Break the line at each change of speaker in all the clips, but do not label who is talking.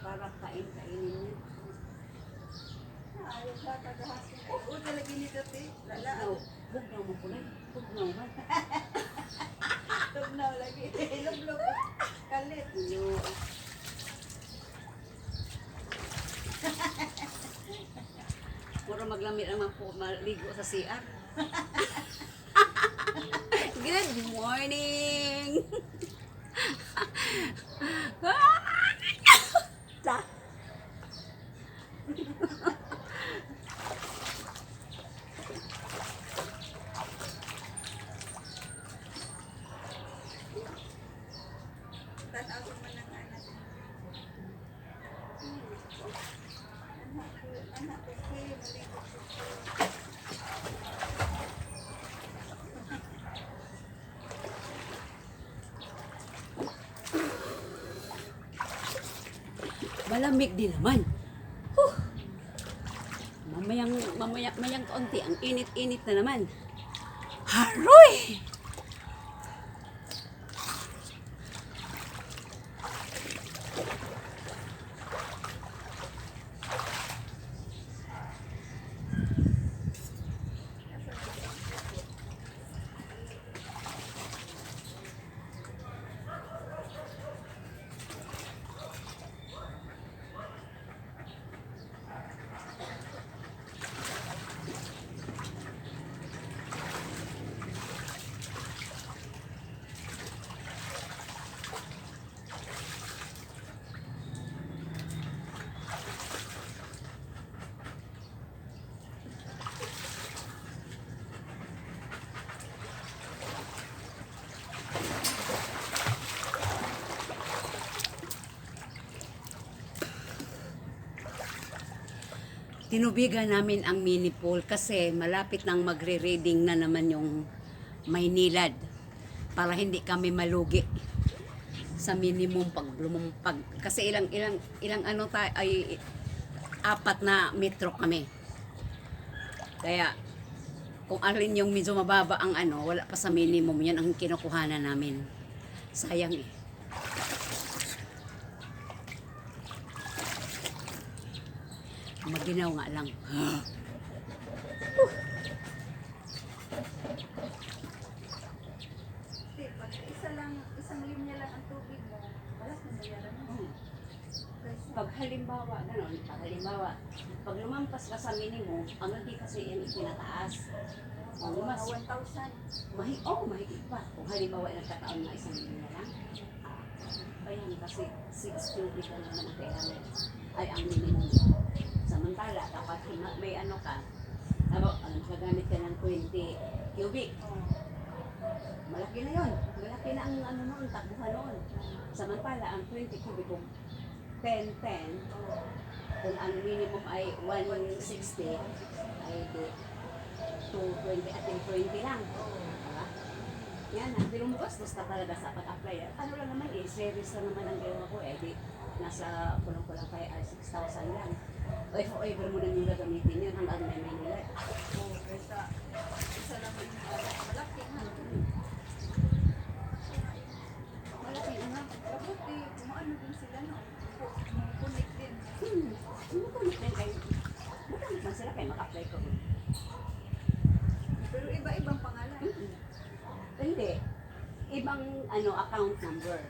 Para kainin niyo.
Ayaw ka tagahasin. Oo, talaga ni dati. Lala.
Bugnaw mo po na. Bugnaw ba?
Tugnaw lagi. Ilog-log. Kalit.
Yo. Puro maglamit naman po maligo sa CR. Good morning! Ta.
Tanaw ko man ng anak. Anak ko siya. Maligo siya.
Malamig din naman. Mamayang kaunti. Ang init-init na naman. Haroy! Tinubigan namin ang mini pool kasi malapit nang magre-reading na naman yung Maynilad para hindi kami malugi sa minimum pag kasi ilang ano tayo ay 4 na metro kami. Kaya kung alin yung medyo mababa ang ano, wala pa sa minimum, yan ang kinukuhanan namin. Sayang eh. Maginaw nga lang.
Pag isang linya lang ang tubig mo, balas na bayaran mo.
Pag halimbawa, pag lumampas ka sa minimum, ang hindi kasi yan itinataas. Kung
Mga
mas,
1,000.
mahigit pa. Kung halimbawa, nagkataon na isang linya lang. Ayan, kasi 6 cubic ka naman ang kailangan. Ay, ang minimum. Samantala, kapag may ano ka, gagamit ka ng 20 cubic. Malaki na yun. Malaki na ang ano noon, takbuhan noon. Samantala, ang 20 cubic kung 10, kung ang minimum ay 160, ay 220 at 20 lang. Diba? Yan na, pero bukas na talaga sa pag-apply. Ano lang naman eh, series lang naman ang ginawa ko eh. Di, nasa kulang-kulang kaya ay 6,000 lang. O if ever mo na yung gagamitin yun hanggang may Manila.
Oo, kaysa isa lang yung malaki ha.
Malaki na.
Kabuti, kumaano din sila no? Kunik din.
Makulit din kayo. Makulit man sila kayo maka-apply ko.
Pero iba-ibang pangalan.
Hindi. Ibang ano account number.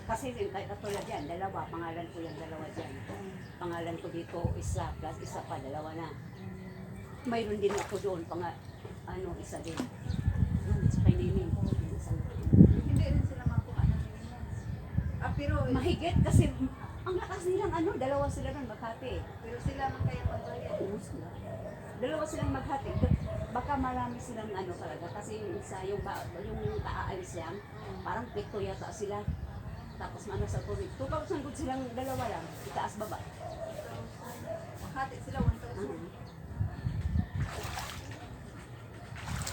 Kasi katulad yan, dalawa. Pangalan ko yung dalawa dyan. Pangalan ko dito, isa plus isa pa, dalawa na. Mayroon din ako doon, isa din. Sa kay Nini.
Hindi rin sila makuha ng minimum. Pero
Mahigit kasi ang lakas nilang dalawa sila doon Makati.
pero sila man kaya magbayad.
Dalawa silang maghati. Baka marami silang talaga kasi yung isa, yung aalis yan, parang pito yata sila. Tapos sa tubig. 2,000 good silang dalawa lang. Itaas baba.
Makati sila 1,000.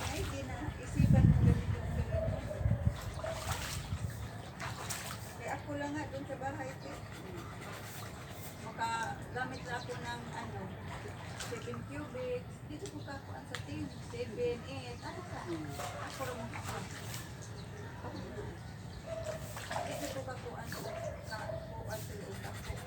Ay, di na. Isipan mo ganito ang gawin mo. Kaya ako lang nga doon sa bahay ko. Makagamit na ako ng 7 cubic. Dito ko kakuan sa team. 7, 8. Ano ka? Ako rin mo kakuan. Dito ko kakuan sa loob ako.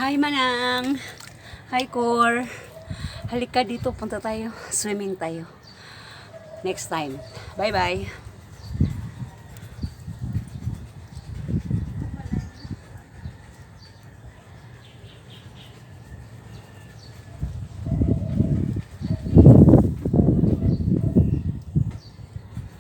Hi Manang! Hi Core! Halika dito, punta tayo. Swimming tayo. Next time. Bye-bye!